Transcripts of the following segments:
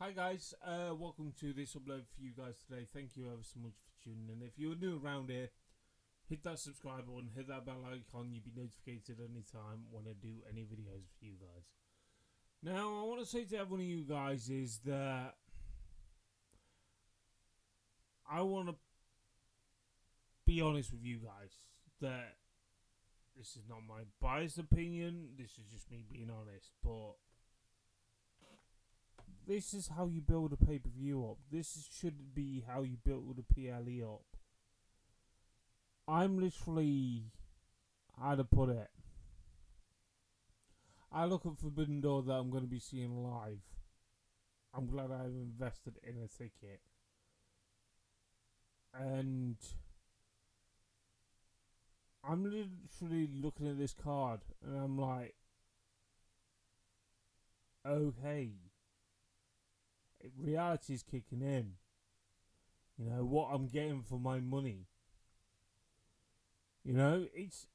Hi guys, welcome to this upload for you guys today. Thank you ever so much for tuning in. If you're new around here, hit that subscribe button, hit that bell icon, you'll be notified anytime when I do any videos for you guys. Now, I want to say to every one of you guys is that I want to be honest with you guys that this is not my biased opinion, this is just me being honest, but this is how you build a pay-per-view up. Should be how you build a PLE up. I'm literally, how to put it, I look at Forbidden Door that I'm going to be seeing live. I'm glad I've invested in a ticket. And I'm literally looking at this card and I'm like, okay, reality's kicking in. You know, what I'm getting for my money. You know, it's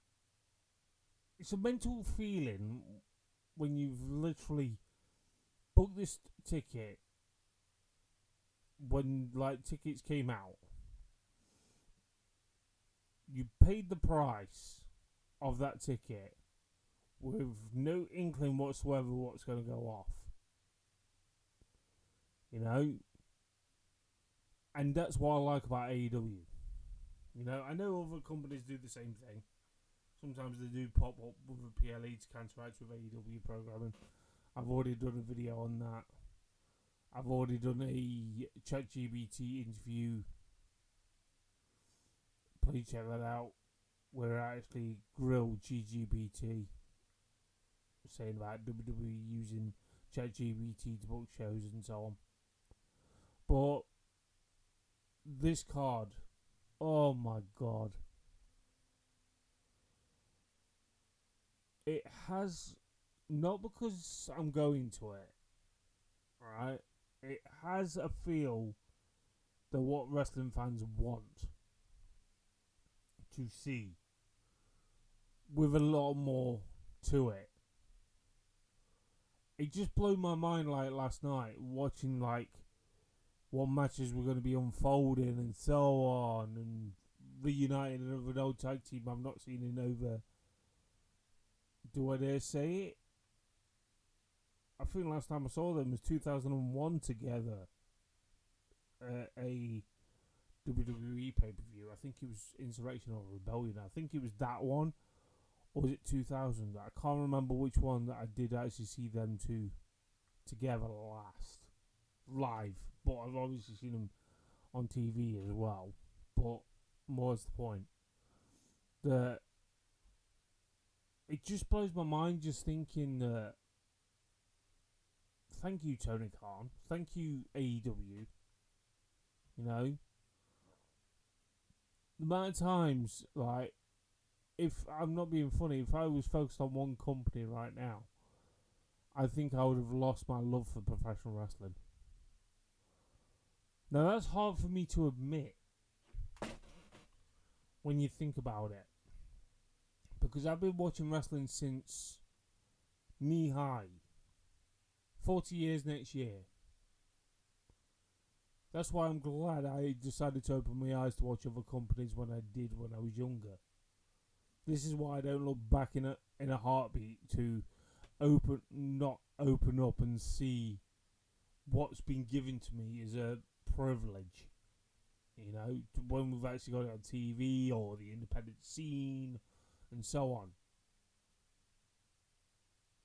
a mental feeling when you've literally booked this ticket when tickets came out. You paid the price of that ticket with no inkling whatsoever what's going to go off. You know, and that's what I like about AEW. You know, I know other companies do the same thing. Sometimes they do pop up with a PLE to counteract with AEW programming. I've already done a video on that. I've already done a ChatGPT interview. Please check that out. Where I actually grilled GGBT, saying about WWE using ChatGPT to book shows and so on. But this card, oh my god. It has, not because I'm going to it, right? It has a feel that what wrestling fans want to see, with a lot more to it. It just blew my mind last night, watching what matches were going to be unfolding and so on, and reuniting with an old tag team I've not seen in over, do I dare say it? I think last time I saw them was 2001 together at a WWE pay-per-view. I think it was Insurrection or Rebellion. I think it was that one. Or was it 2000? I can't remember which one that I did actually see them two together last. Live. But I've obviously seen them on TV as well. But more is the point. That it just blows my mind just thinking that thank you, Tony Khan. Thank you, AEW. You know? The amount of times, if I'm not being funny, if I was focused on one company right now, I think I would have lost my love for professional wrestling. Now that's hard for me to admit when you think about it, because I've been watching wrestling since knee high. 40 years next year. That's why I'm glad I decided to open my eyes to watch other companies when I did when I was younger. This is why I don't look back in a heartbeat to not open up and see what's been given to me as a privilege. You know, when we've actually got it on TV or the independent scene and so on.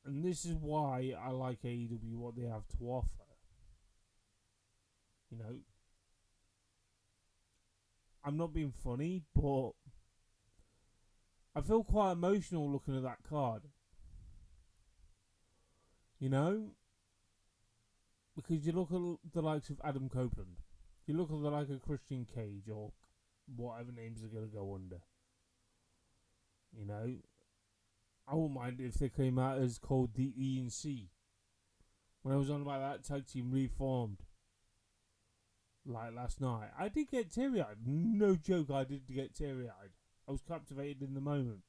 And this is why I like AEW, what they have to offer. You know, I'm not being funny, but I feel quite emotional looking at that card. You know? Because you look at the likes of Adam Copeland. You look at the like of Christian Cage or whatever names they're going to go under. You know? I wouldn't mind if they came out as called the E&C. When I was on about that tag team reformed, like last night, I did get teary-eyed. No joke, I did get teary-eyed. I was captivated in the moment.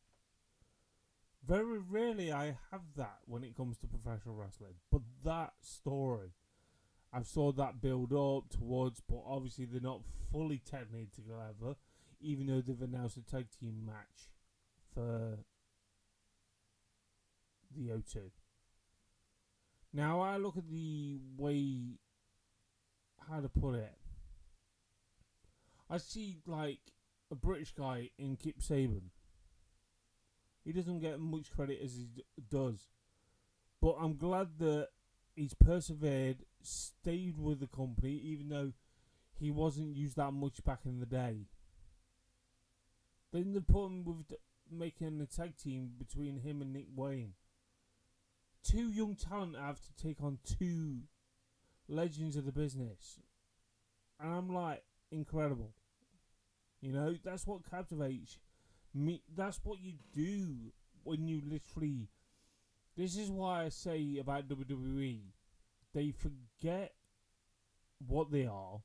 Very rarely I have that when it comes to professional wrestling. But that story, I've saw that build up towards, but obviously they're not fully technically together, even though they've announced a tag team match for the O2. Now I look at the way, how to put it, I see like a British guy in Kip Saban. He doesn't get much credit as he does, but I'm glad that he's persevered, stayed with the company, even though he wasn't used that much back in the day. Then they put him with making a tag team between him and Nick Wayne. Two young talent have to take on two legends of the business. And I'm like, incredible. You know, that's what captivates me. That's what you do when you literally... This is why I say about WWE, they forget what they are.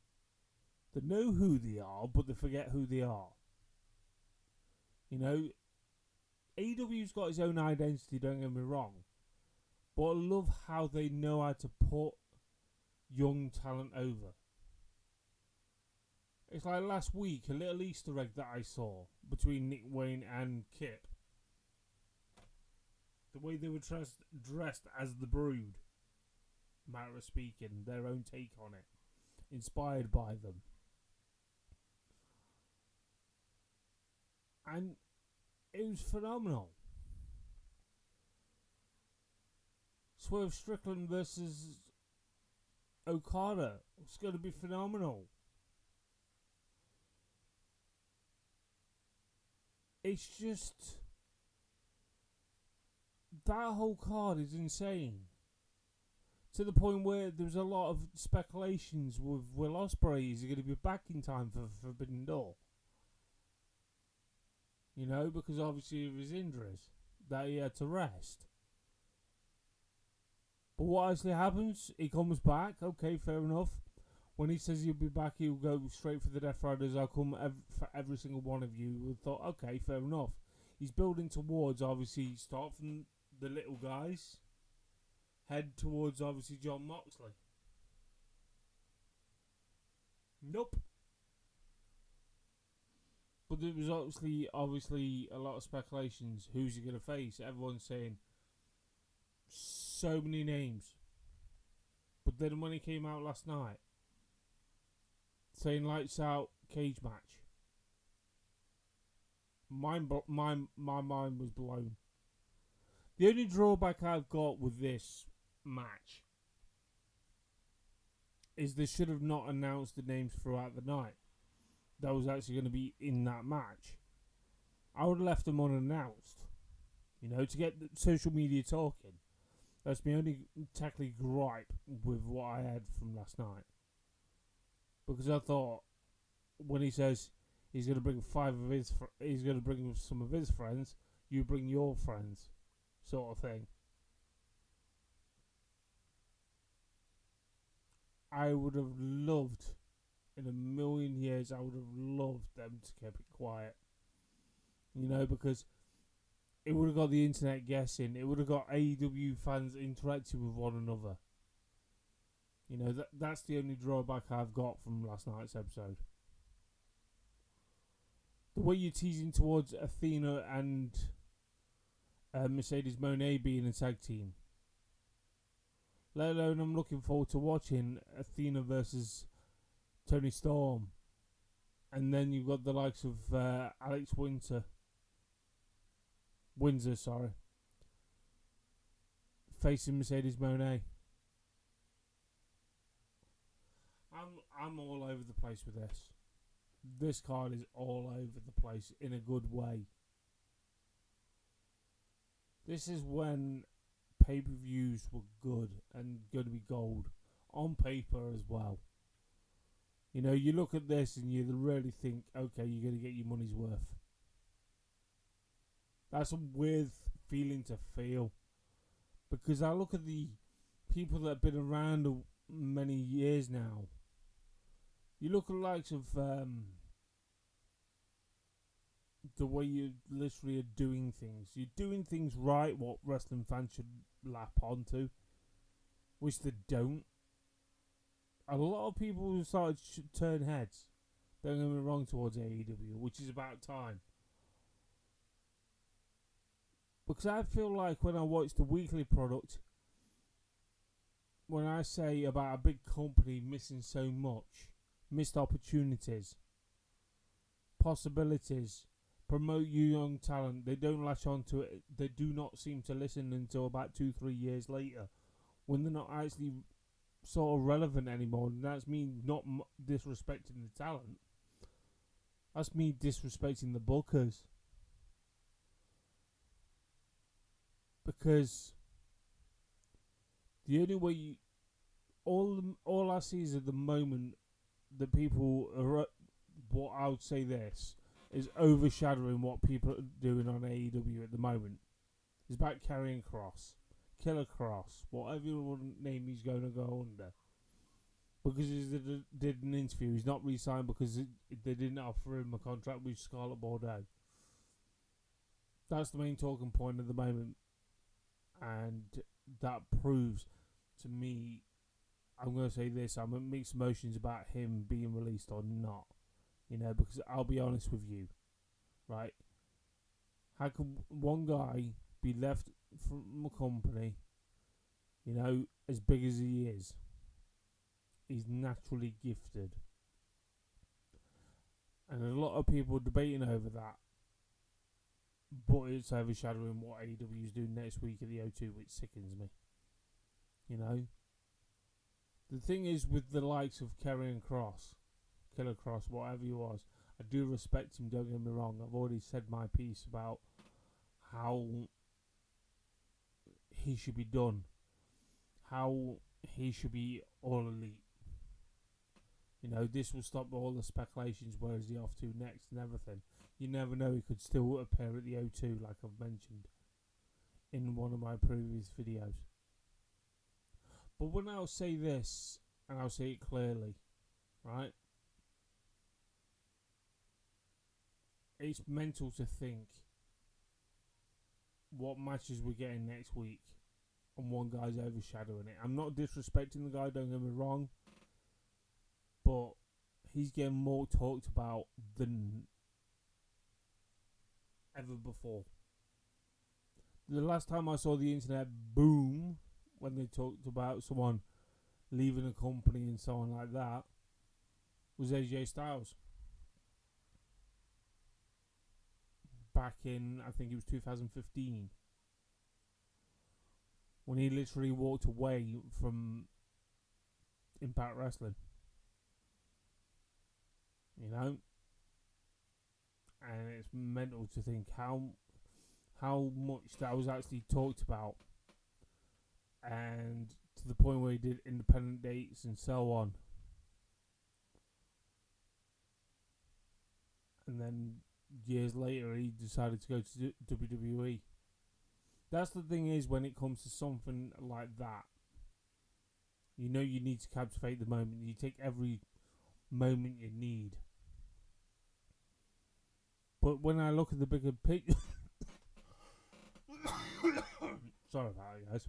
They know who they are, but they forget who they are. You know, AEW's got its own identity, don't get me wrong. But I love how they know how to put young talent over. It's like last week, a little Easter egg that I saw between Nick Wayne and Kip. The way they were dressed as the Brood. Matter of speaking, their own take on it. Inspired by them. And it was phenomenal. Swerve Strickland versus Okada. It's going to be phenomenal. It's just... That whole card is insane. To the point where there's a lot of speculations with Will Ospreay. Is he going to be back in time for Forbidden Door? You know, because obviously of his injuries that he had to rest. But what actually happens? He comes back. Okay, fair enough. When he says he'll be back, he'll go straight for the Death Riders. I'll come for every single one of you. We thought, okay, fair enough. He's building towards, obviously, start from the little guys. Head towards, obviously, John Moxley. Nope. But there was obviously a lot of speculations. Who's he going to face? Everyone's saying so many names. But then when he came out last night, saying lights out cage match, my mind was blown. The only drawback I've got with this match is they should have not announced the names throughout the night that was actually going to be in that match. I would have left them unannounced, you know, to get the social media talking. That's my only technically gripe with what I had from last night. Because I thought, when he says he's going to bring he's going to bring some of his friends, you bring your friends, sort of thing. I would have loved, in a million years, I would have loved them to keep it quiet. You know, because it would have got the internet guessing. It would have got AEW fans interacting with one another. You know, that's the only drawback I've got from last night's episode. The way you're teasing towards Athena and Mercedes Moné being a tag team. Let alone I'm looking forward to watching Athena versus Toni Storm. And then you've got the likes of Alex Windsor, facing Mercedes Moné. I'm all over the place with this. This card is all over the place in a good way. This is when pay-per-views were good and going to be gold. On paper as well. You know, you look at this and you really think, okay, you're going to get your money's worth. That's a weird feeling to feel. Because I look at the people that have been around many years now. You look at the likes of the way you literally are doing things. You're doing things right, what wrestling fans should lap onto, which they don't. a lot of people started to turn heads. Don't get me wrong, towards AEW, which is about time. Because I feel like when I watch the weekly product, when I say about a big company missing so much, missed opportunities, possibilities, promote young talent, they don't latch on to it. They do not seem to listen until about 2-3 years later, when they're not actually sort of relevant anymore. And that's me not disrespecting the talent. That's me disrespecting the bookers. Because the only way all I see is at the moment that people are, what I would say this is overshadowing what people are doing on AEW at the moment. It's about carrying Cross, Killer Cross, whatever name he's going to go under. Because he did an interview, he's not re-signed because they didn't offer him a contract with Scarlett Bordeaux. That's the main talking point at the moment. And that proves to me, I'm going to say this, I'm in mixed emotions about him being released or not. You know, because I'll be honest with you, right? How can one guy be left from a company, you know, as big as he is? He's naturally gifted. And a lot of people debating over that. But it's overshadowing what AEW is doing next week at the O2, which sickens me. You know? The thing is with the likes of Karrion Kross, Killer Cross, whatever he was, I do respect him, don't get me wrong. I've already said my piece about how he should be done. How he should be all elite. You know, this will stop all the speculations, where is he off to next and everything. You never know, he could still appear at the O2, like I've mentioned in one of my previous videos. But when I'll say this, and I'll say it clearly, right? It's mental to think what matches we're getting next week and one guy's overshadowing it. I'm not disrespecting the guy, don't get me wrong, but he's getting more talked about than ever before. The last time I saw the internet boom when they talked about someone leaving a company and so on like that was AJ Styles. Back in, I think it was 2015, when he literally walked away from Impact Wrestling. You know? And it's mental to think how much that was actually talked about, and to the point where he did independent dates and so on. And then years later he decided to go to WWE. That's the thing, is when it comes to something like that, you know, you need to captivate the moment. You take every moment you need. But when I look at the bigger picture sorry about it, guys.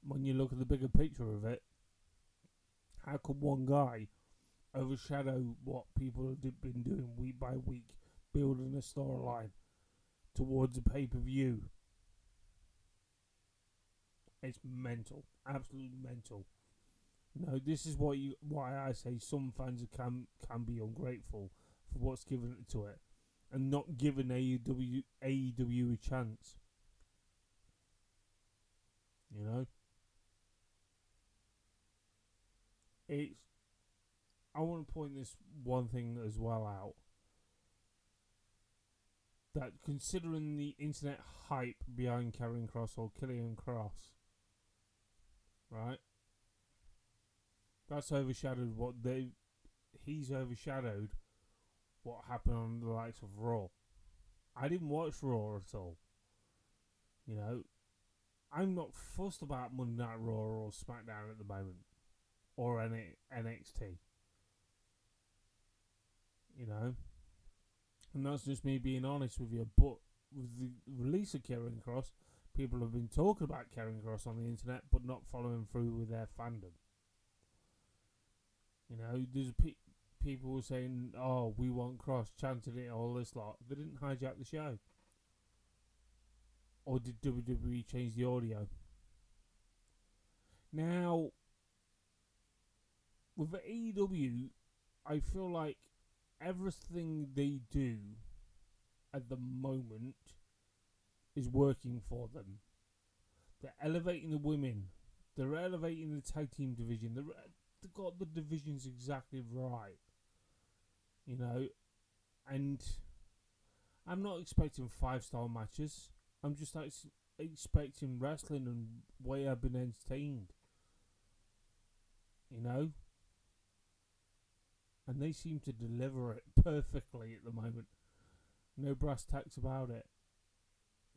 When you look at the bigger picture of it, how could one guy overshadow what people have been doing week by week, building a storyline towards a pay-per-view? It's mental, absolutely mental. You know, this is why I say some fans can be ungrateful for what's given to it, and not giving AEW a chance. You know, I want to point this one thing as well out. That considering the internet hype behind Karrion Kross or Killian Cross, right? That's overshadowed he's overshadowed what happened on the likes of Raw. I didn't watch Raw at all. You know, I'm not fussed about Monday Night Raw or SmackDown at the moment, or NXT. You know, and that's just me being honest with you. But with the release of Karrion Kross, people have been talking about Karrion Kross on the internet, but not following through with their fandom. You know, there's people were saying, "Oh, we want Cross," chanting it, all this lot. They didn't hijack the show, or did WWE change the audio? Now, with AEW, I feel like everything they do at the moment is working for them. They're elevating the women. They're elevating the tag team division. They've got the divisions exactly right. You know, and I'm not expecting 5-star matches. I'm just expecting wrestling and way I've been entertained. You know? And they seem to deliver it perfectly at the moment. No brass tacks about it.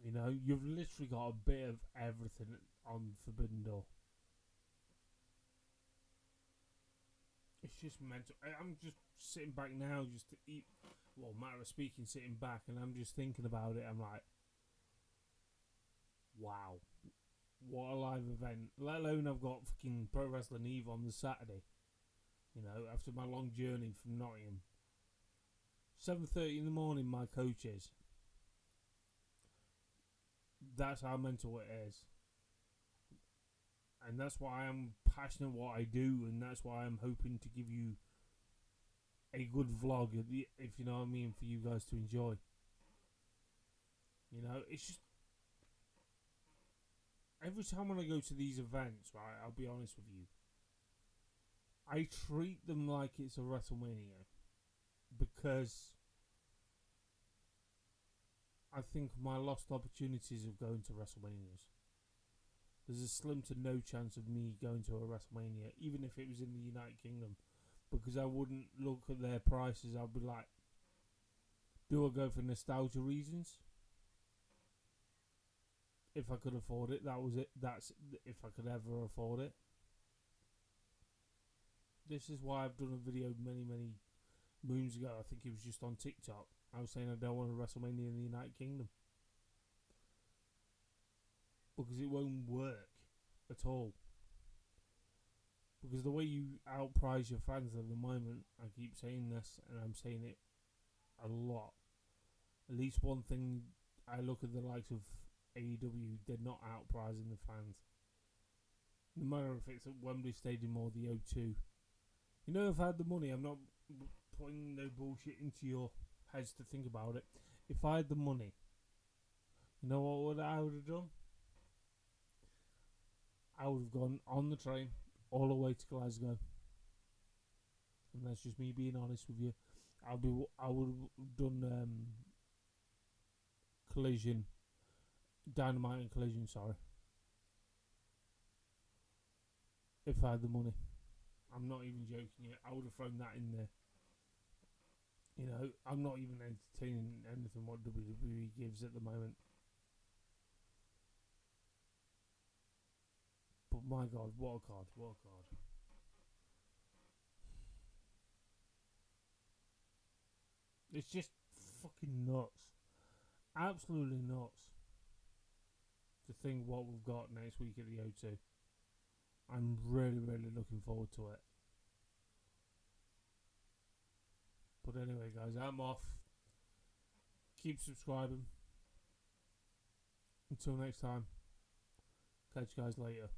You know, you've literally got a bit of everything on Forbidden Door. It's just mental. I'm just sitting back now just to eat. Well, matter of speaking, sitting back, and I'm just thinking about it. I'm like, wow. What a live event. Let alone I've got fucking Pro Wrestling Eve on the Saturday. You know, after my long journey from Nottingham. 7:30 in the morning, my coach is. That's how mental it is. And that's why I'm passionate what I do, and that's why I'm hoping to give you a good vlog, if you know what I mean, for you guys to enjoy. You know, it's just every time when I go to these events, right, I'll be honest with you, I treat them like it's a WrestleMania because I think my lost opportunities of going to WrestleManias. There's a slim to no chance of me going to a WrestleMania, even if it was in the United Kingdom, because I wouldn't look at their prices. I'd be like, do I go for nostalgia reasons? If I could afford it, that was it. That's if I could ever afford it. This is why I've done a video many moons ago. I think it was just on TikTok. I was saying I don't want a WrestleMania in the United Kingdom because it won't work at all. Because the way you outprice your fans at the moment, I keep saying this and I'm saying it a lot. At least one thing, I look at the likes of AEW, they're not outpricing the fans. No matter if it's at Wembley Stadium or the O2. You know, if I had the money, I'm not putting no bullshit into your heads to think about it. If I had the money, you know what I would have done? I would have gone on the train all the way to Glasgow. And that's just me being honest with you. I would have done Collision, Dynamite and Collision, sorry. If I had the money. I'm not even joking yet. I would have thrown that in there. You know, I'm not even entertaining anything what WWE gives at the moment. But my God, what a card, what a card. It's just fucking nuts. Absolutely nuts. To think what we've got next week at the O2. I'm really looking forward to it. But anyway, guys, I'm off. Keep subscribing. Until next time. Catch you guys later.